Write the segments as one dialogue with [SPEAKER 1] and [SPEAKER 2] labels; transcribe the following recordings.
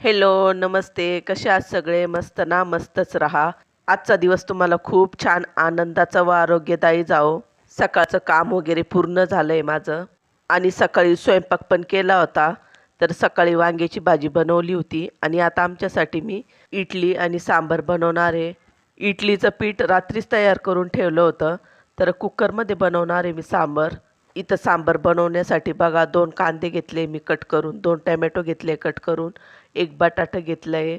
[SPEAKER 1] Hello, नमस्ते. कसे आहात सगळे? मस्त ना? मस्तच राहा. आजचा दिवस तुम्हाला खूप छान आनंदाचा व आरोग्यदायी जावो. सकाळचं काम वगैरे पूर्ण झालंय माझं आणि सकाळी स्वयंपाक पण केला होता. तर सकाळी वांग्याची भाजी बनवली होती आणि आता आमच्यासाठी मी इडली आणि सांबार बनवणार आहे. इडलीचं पीठ रात्रीच तयार करून ठेवलं होतं. तर कुकरमध्ये बनवणार आहे मी सांबार. इथं सांबार बनवण्यासाठी बघा 2 कांदे घेतले मी कट करून, 2 टोमॅटो घेतले कट करून, 1 बटाटा घेतलंय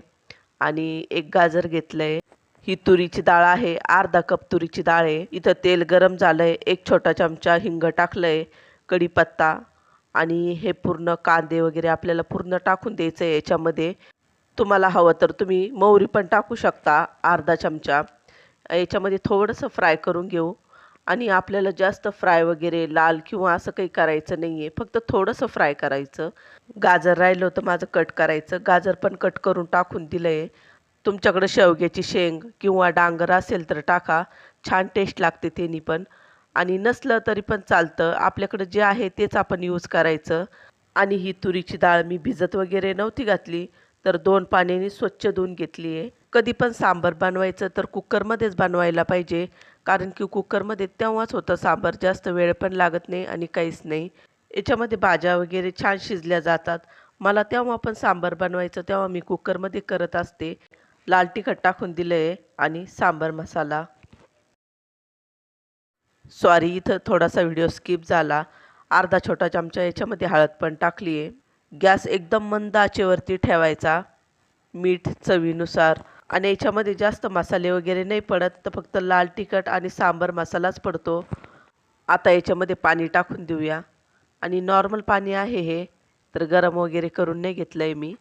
[SPEAKER 1] आणि 1 गाजर घेतलंय. ही तुरीची डाळ आहे, अर्धा कप तुरीची डाळ आहे. इथं तेल गरम झालंय, 1 छोटा चमचा हिंग टाकलंय, कढीपत्ता आणि हे पूर्ण कांदे वगैरे आपल्याला पूर्ण टाकून द्यायचं आहे याच्यामध्ये. तुम्हाला हवं तर तुम्ही मोहरी पण टाकू शकता अर्धा चमचा. याच्यामध्ये थोडंसं फ्राय करून घेऊ आणि आपल्याला जास्त फ्राय वगैरे लाल किंवा असं काही करायचं नाही आहे, फक्त थोडंसं फ्राय करायचं. गाजर राहिलं होतं माझं कट करायचं, गाजर पण कट करून टाकून दिलं आहे. तुमच्याकडं शेवग्याची शेंग किंवा डांगर असेल तर टाका, छान टेस्ट लागते त्यानी पण. आणि नसलं तरी पण चालतं, आपल्याकडं जे आहे तेच आपण यूज करायचं. आणि ही तुरीची डाळ मी भिजत वगैरे नव्हती घातली, तर 2 पाण्याने स्वच्छ धुवून घेतली आहे. कधी पण सांबार बनवायचं तर कुकरमध्येच बनवायला पाहिजे, कारण की कुकरमध्ये तेव्हाच होतं सांबार, जास्त वेळ पण लागत नाही आणि काहीच नाही. याच्यामध्ये भाज्या वगैरे छान शिजल्या जातात. मला तेव्हा पण सांबार बनवायचं तेव्हा मी कुकरमध्ये करत असते. लाल तिखट टाकून दिलं आहे आणि सांबार मसाला. सॉरी, इथं थोडासा व्हिडिओ स्किप झाला. अर्धा छोटा चमचा याच्यामध्ये हळद पण टाकली आहे. गॅस एकदम मंद आचेवरती ठेवायचा. मीठ चवीनुसार आणि याच्यामध्ये जास्त मसाले वगैरे नाही पडत, तर फक्त लाल तिखट आणि सांबार मसालाच पडतो. आता याच्यामध्ये पाणी टाकून देऊया आणि नॉर्मल पाणी आहे हे, तर गरम वगैरे करून नाही घेतलं आहे मी.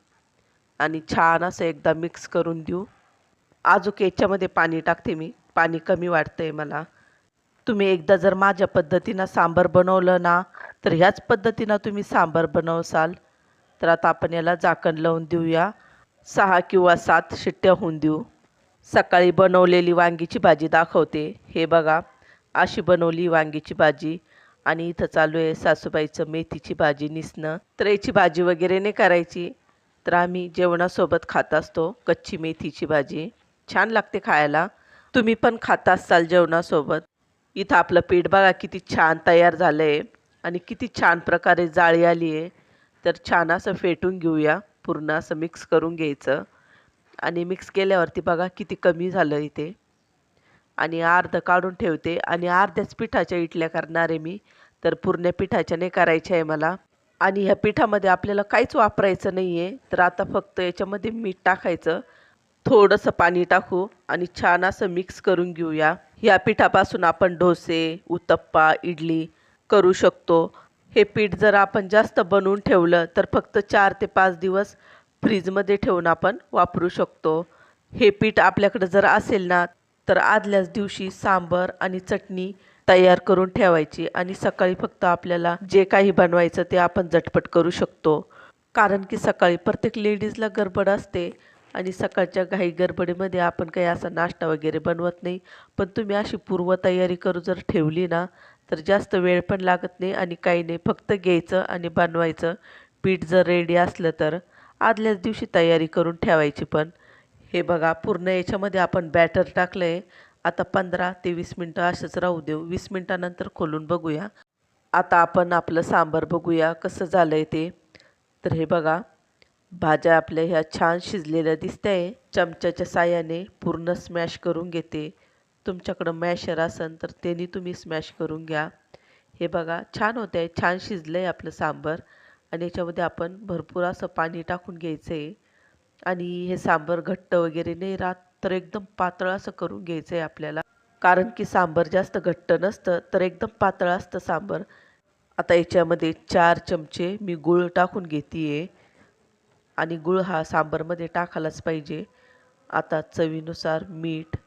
[SPEAKER 1] आणि छान असं एकदा मिक्स करून देऊ. अजून याच्यामध्ये पाणी टाकते मी, पाणी कमी वाटतं आहे मला. तुम्ही एकदा जर माझ्या पद्धतीनं सांबार बनवलं ना, तर ह्याच पद्धतीनं तुम्ही सांबार बनवसाल. तर आता आपण याला झाकण लावून देऊया. 6 किंवा 7 शिट्ट्या होऊन देऊ. सकाळी बनवलेली वांगीची भाजी दाखवते. हे बघा, अशी बनवली वांगीची भाजी आणि इथं चालू आहे सासूबाईचं मेथीची भाजी निसणं. तर याची भाजी वगैरे नाही करायची, तर आम्ही जेवणासोबत खात असतो कच्ची मेथीची भाजी. छान लागते खायला. तुम्ही पण खात असाल जेवणासोबत. इथं आपलं पीठ बघा किती छान तयार झालं आहे आणि किती छान प्रकारे जाळी आली आहे. तर छान असं फेटून घेऊया, पूर्ण असं मिक्स करून घ्यायचं आणि मिक्स केल्यावरती बघा किती कमी झालं इथे. आणि अर्धं काढून ठेवते आणि अर्ध्याच पिठाच्या इडल्या करणार आहे मी, तर पूर्ण पिठाच्या नाही करायच्या आहे मला. आणि ह्या पिठामध्ये आपल्याला काहीच वापरायचं नाही आहे, तर आता फक्त याच्यामध्ये मीठ टाकायचं, थोडंसं पाणी टाकू आणि छान असं मिक्स करून घेऊया. ह्या पिठापासून आपण डोसे, उत्तप्पा, इडली करू शकतो. हे पीठ जर आपण जास्त बनवून ठेवलं तर फक्त 4 ते 5 दिवस फ्रीजमध्ये ठेवून आपण वापरू शकतो. हे पीठ आपल्याकडं जर असेल ना, तर आदल्याच दिवशी सांबार आणि चटणी तयार करून ठेवायची आणि सकाळी फक्त आपल्याला जे काही बनवायचं ते आपण झटपट करू शकतो. कारण की सकाळी प्रत्येक लेडीजला गडबड असते आणि सकाळच्या घाई गडबडीमध्ये आपण काही असा नाश्ता वगैरे बनवत नाही. पण तुम्ही अशी पूर्वतयारी करून जर ठेवली ना, तर जास्त वेळ पण लागत नाही आणि काही नाही. फक्त घ्यायचं आणि बनवायचं. पीठ जर रेडी असलं तर आदल्याच दिवशी तयारी करून ठेवायची पण. हे बघा पूर्ण याच्यामध्ये आपण बॅटर टाकलं आहे. आता 15 ते 20 मिनटं असंच राहू देऊ. 20 मिनटानंतर खोलून बघूया. आता आपण आपलं सांबार बघूया कसं झालं आहे ते. तर हे बघा, भाज्या आपल्या ह्या छान शिजलेल्या दिसतंय. चमच्याच्या साहाय्याने पूर्ण स्मॅश करून घेते. तुमच्याकडं मॅशर असेल तर त्याने तुम्ही स्मॅश करून घ्या. हे बघा छान होतं आहे, छान शिजलं आहे आपलं सांबार आणि याच्यामध्ये आपण भरपूर असं पाणी टाकून घ्यायचं आहे. आणि हे सांबार घट्ट वगैरे नाही राहत, तर एकदम पातळ असं करून घ्यायचं आहे आपल्याला. कारण की सांबार जास्त घट्ट नसतं, तर एकदम पातळ असतं सांबार. आता याच्यामध्ये 4 चमचे मी गूळ टाकून घेते आहे आणि गूळ हा सांबारमध्ये टाकायलाच पाहिजे. आता चवीनुसार मीठ.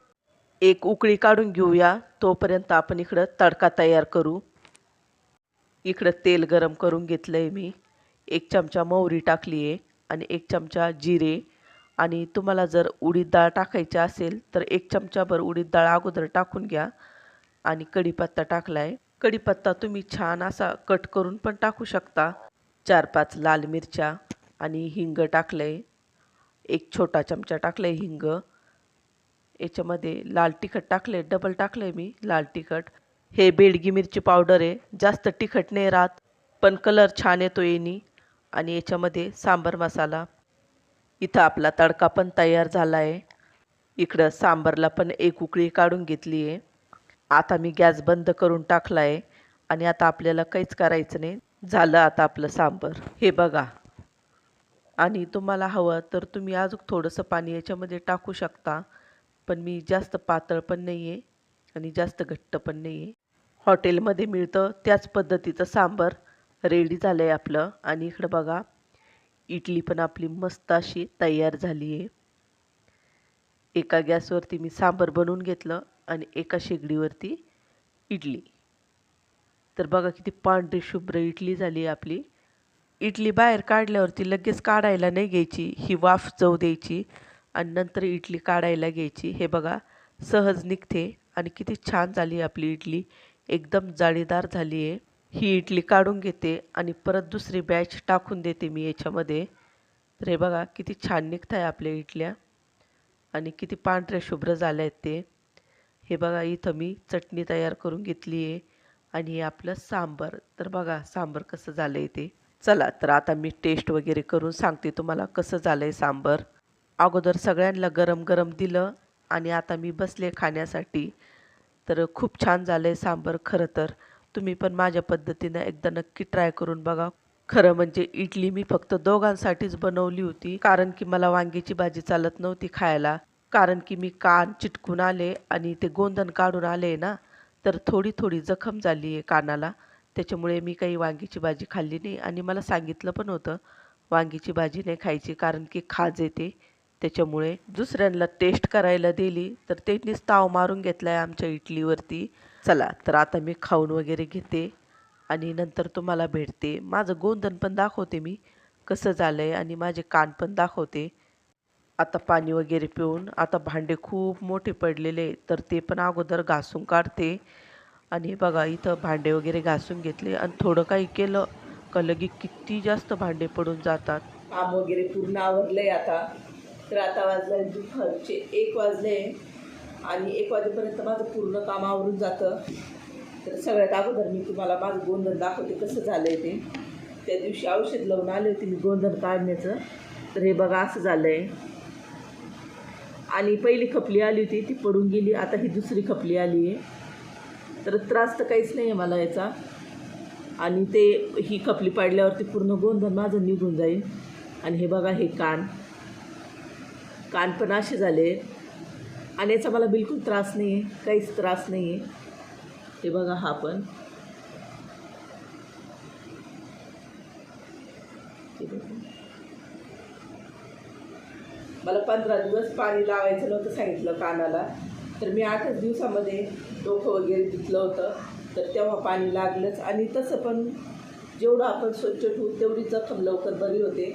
[SPEAKER 1] एक उकळी काढून घेऊया, तोपर्यंत आपण इकडं तडका तयार करू. इकडं तेल गरम करून घेतलं आहे मी. 1 चमचा मोहरी टाकली आहे आणि 1 चमचा जिरे आणि तुम्हाला जर उडीद डाळ टाकायची असेल तर 1 चमचाभर उडीद डाळ अगोदर टाकून घ्या आणि कढीपत्ता टाकला आहे. कढीपत्ता तुम्ही छान असा कट करून पण टाकू शकता. 4-5 लाल मिरच्या आणि हिंग टाकलं आहे एक छोटा चमचा टाकलाय हिंग, याच्यामध्ये लाल तिखट टाकले, डबल टाकले मी लाल तिखट. हे बेडगी मिरची पावडर आहे, जास्त तिखट नाही राहत पण कलर छान येतो येणी. आणि याच्यामध्ये सांबर मसाला. इथं आपला तडका पण तयार झाला आहे. इकडं सांबरला पण एक उकळी काढून घेतली आहे. आता मी गॅस बंद करून टाकला आहे आणि आता आपल्याला काहीच करायचं नाही. झालं आता आपलं सांबर, हे बघा. आणि तुम्हाला हवं तर तुम्ही अजून थोडंसं पाणी याच्यामध्ये टाकू शकता, पण मी जास्त पातळ पण नाही आहे आणि जास्त घट्ट पण नाही आहे. हॉटेलमध्ये मिळतं त्याच पद्धतीचं सांबर रेडी झालं आहे आपलं. आणि इकडं बघा, इडली पण आपली मस्त अशी तयार झाली आहे. एका गॅसवरती मी सांबर बनवून घेतलं आणि एका शेगडीवरती इडली. तर बघा किती पांढरी शुभ्र इडली झाली आहे आपली. इडली बाहेर काढल्यावरती लगेच काढायला नाही घ्यायची, ही वाफ जाऊ द्यायची आणि नंतर इडली काढायला घ्यायची. हे बघा सहज निघते आणि किती छान झाली आपली इडली, एकदम जाळीदार झाली आहे. ही इडली काढून घेते आणि परत दुसरी बॅच टाकून देते मी याच्यामध्ये. तर हे बघा किती छान निघत आहे आपल्या इडल्या आणि किती पांढऱ्या शुभ्र झाल्या आहेत ते. हे बघा इथं मी चटणी तयार करून घेतली आहे आणि हे आपलं सांबर. तर बघा सांबर कसं झालं आहे ते. चला तर आता मी टेस्ट वगैरे करून सांगते तुम्हाला कसं झालं आहे सांबर. अगोदर सगळ्यांना गरम गरम दिलं आणि आता मी बसले खाण्यासाठी. तर खूप छान झालं आहे सांबर. खरं तर तुम्ही पण माझ्या पद्धतीनं एकदा नक्की ट्राय करून बघा. खरं म्हणजे इडली मी फक्त दोघांसाठीच बनवली होती, कारण की मला वांग्याची भाजी चालत नव्हती खायला. कारण की मी कान चिटकून आले आणि ते गोंधन काढून आले ना, तर थोडी थोडी जखम झाली आहे कानाला. त्याच्यामुळे मी काही वांग्याची भाजी खाल्ली नाही आणि मला सांगितलं पण होतं वांग्याची भाजी नाही खायची कारण की खाज येते. त्याच्यामुळे दुसऱ्यांना टेस्ट करायला दिली तर त्यांनीच ताव मारून घेतला आहे आमच्या इडलीवरती. चला तर आता मी खाऊन वगैरे घेते आणि नंतर तुम्हाला भेटते. माझं गोंधन पण दाखवते मी कसं झालं आहे आणि माझे कान पण दाखवते. आता पाणी वगैरे पिऊन आता भांडे खूप मोठे पडलेले तर ते पण अगोदर घासून काढते. आणि बघा इथं भांडे वगैरे घासून घेतले आणि थोडं काही केलं का लगे किती जास्त भांडे पडून जातात. काम वगैरे पूर्ण आवरलंय आता. तर आता वाजले दुपारचे 1 वाजले आणि 1 वाजेपर्यंत माझं पूर्ण काम आवरून जातं. तर सगळ्यात अगोदर मी तुम्हाला माझं गोंधन दाखवते कसं झालं आहे ते. त्या दिवशी औषध लावून आले होते मी गोंधन काढण्याचं. तर हे बघा असं झालं आहे. आणि पहिली खपली आली होती ती पडून गेली, आता ही दुसरी खपली आली आहे. तर त्रास तर काहीच नाही आहे मला याचा. आणि ते ही खपली पाडल्यावरती पूर्ण गोंधन माझं निघून जाईल. आणि हे बघा हे कान पण असे झाले आणि याचा मला बिलकुल त्रास नाही आहे, काहीच त्रास नाही आहे. हे बघा हा पण मला 15 दिवस पाणी लावायचं नव्हतं सांगितलं कानाला. तर मी 8च दिवसामध्ये डोकं वगैरे धुतलं होतं. तर तेव्हा पाणी लागलंच. आणि तसं पण जेवढं आपण स्वच्छ ठेवू तेवढी जखम लवकर बरी होते.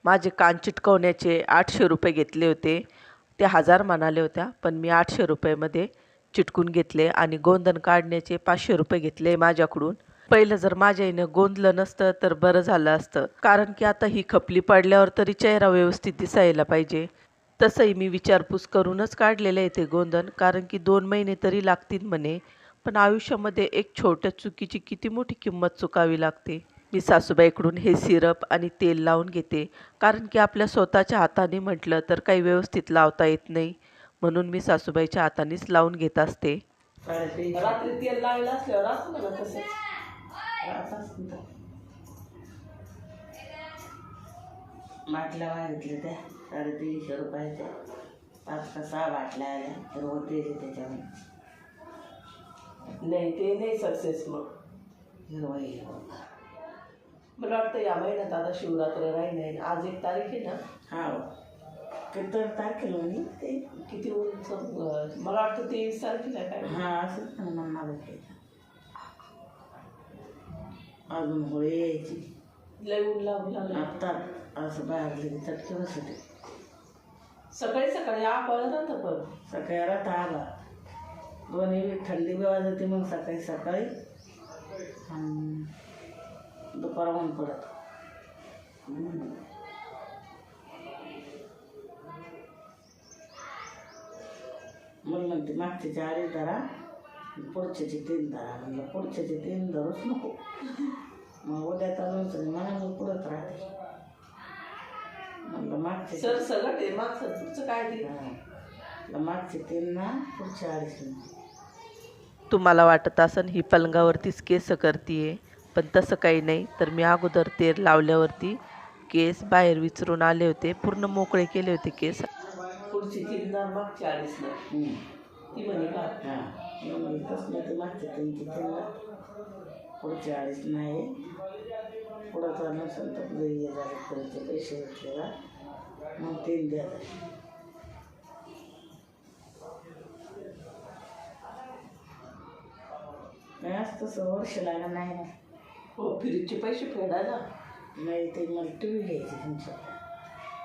[SPEAKER 1] माझे कान चिटकवण्याचे 800 रुपये घेतले होते. ते 1000 म्हणाले होत्या, पण मी 800 रुपयामध्ये चिटकून घेतले. आणि गोंधन काढण्याचे 500 रुपये घेतले माझ्याकडून. पहिलं जर माझ्या आईनं गोंधलं नसतं तर बरं झालं असतं, कारण की आता ही खपली पडल्यावर तरी चेहरा व्यवस्थित दिसायला पाहिजे. तसंही मी विचारपूस करूनच काढलेलं आहे ते गोंधन, कारण की 2 महिने तरी लागतील म्हणे. पण आयुष्यामध्ये एक छोट्या चुकीची किती मोठी किंमत चुकावी लागते. मी सासूबाईकडून हे सिरप आणि तेल लावून घेते, कारण की आपल्या स्वतःच्या हाताने म्हटलं तर काही व्यवस्थित लावता येत नाही, म्हणून मी सासूबाईच्या हातानेच लावून घेत असते. रात्री तेल लावलं असल्यावर असं मला तसंच
[SPEAKER 2] बाटल्या मागितल्या त्या 350 रुपयाच्या 5 का 6 बाटल्या आल्या रोज द्यायचे त्याच्यामध्ये.
[SPEAKER 1] नाही ते नाही सक्सेस. मग मला वाटतं या महिन्यात आता शिवरात्र राहील. आज 1 तारीख आहे ना.
[SPEAKER 2] हा किती तारखेला म्हणे ते
[SPEAKER 1] किती उंच मला वाटतं 23 तारखेला काय.
[SPEAKER 2] हा असंच ना मला अजून होळी यायची.
[SPEAKER 1] लय ऊन लागू लागलं
[SPEAKER 2] आता असं बाहेर गेली चटके बसते.
[SPEAKER 1] सकाळी सकाळी आकळलं राहतं पण
[SPEAKER 2] सकाळी राहता आला दोन्ही थंडी बी वाजते. मग सकाळी सकाळी दुपार ऊन पडत. मला म्हणते मागच्याचे 2.5 धरा पुढच्याचे 3 धरा. म्हणलं पुढच्याचे 3 धरूच नको. मग उद्या चालून मला मग पुढंच राहते. म्हणलं मागचे
[SPEAKER 1] सर सगळं ते मागचं तुमचं काय ते
[SPEAKER 2] मागचे 3 ना पुढचे 2.5 ना.
[SPEAKER 1] तुम्हाला वाटत असन ही पलंगावरतीच केस करतीये, पण तसं काही नाही. तर मी अगोदर तेल लावल्यावरती केस बाहेर विचरून आले होते, पूर्ण मोकळे केले होते केस. पुढची 3 ना मागची 2.5 ना ती म्हणे का?
[SPEAKER 2] हां म्हणजे तसं नाही ते मागचे 3चे 3 ना पुढचे 2.5 नाही. पुढं नसेल तर जरी हे झाले पुढचे पैसे घेतलेला मग 3 द्या. नाही असं तसं वर्ष लागलं नाही ना.
[SPEAKER 1] हो फ्रीजचे पैसे फेडायला.
[SPEAKER 2] नाही ते मला टी व्ही घ्यायची तुमच्या.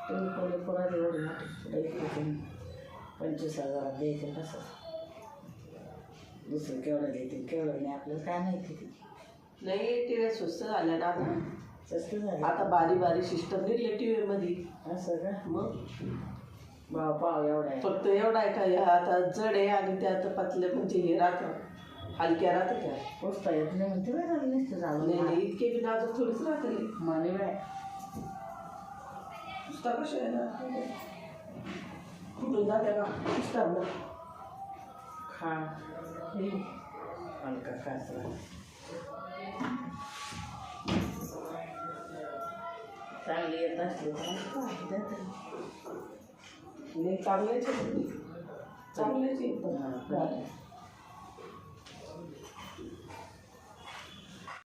[SPEAKER 2] टी व्ही पहिले पुरात एवढी मोठी पुढे 25,000 द्यायचे कसं. दुसरं केवढं देते केवढं नाही आपल्याला काय माहिती.
[SPEAKER 1] नाही टीव्ही स्वस्त झाल्या ना आता.
[SPEAKER 2] स्वस्त झालं
[SPEAKER 1] आता बारी सिस्टम निघले टीव्ही मध्ये.
[SPEAKER 2] असं का?
[SPEAKER 1] मग
[SPEAKER 2] पाव एवढा आहे.
[SPEAKER 1] फक्त एवढा आहे का ह्या आता जड आहे आणि त्यात पतले म्हणजे हे राहतं हलक्या राहतं त्या.
[SPEAKER 2] पोचता येत नाही म्हणते बरं झालं नसतं झालं.
[SPEAKER 1] नाही इतके बी नाजूक थोडीच राहते.
[SPEAKER 2] माने बाय
[SPEAKER 1] पुस्तक कसे आहे ना कुठून जाते का पुस्तक ना
[SPEAKER 2] खा हलका खास चांगली येत असली
[SPEAKER 1] चांगल्याच एकदम.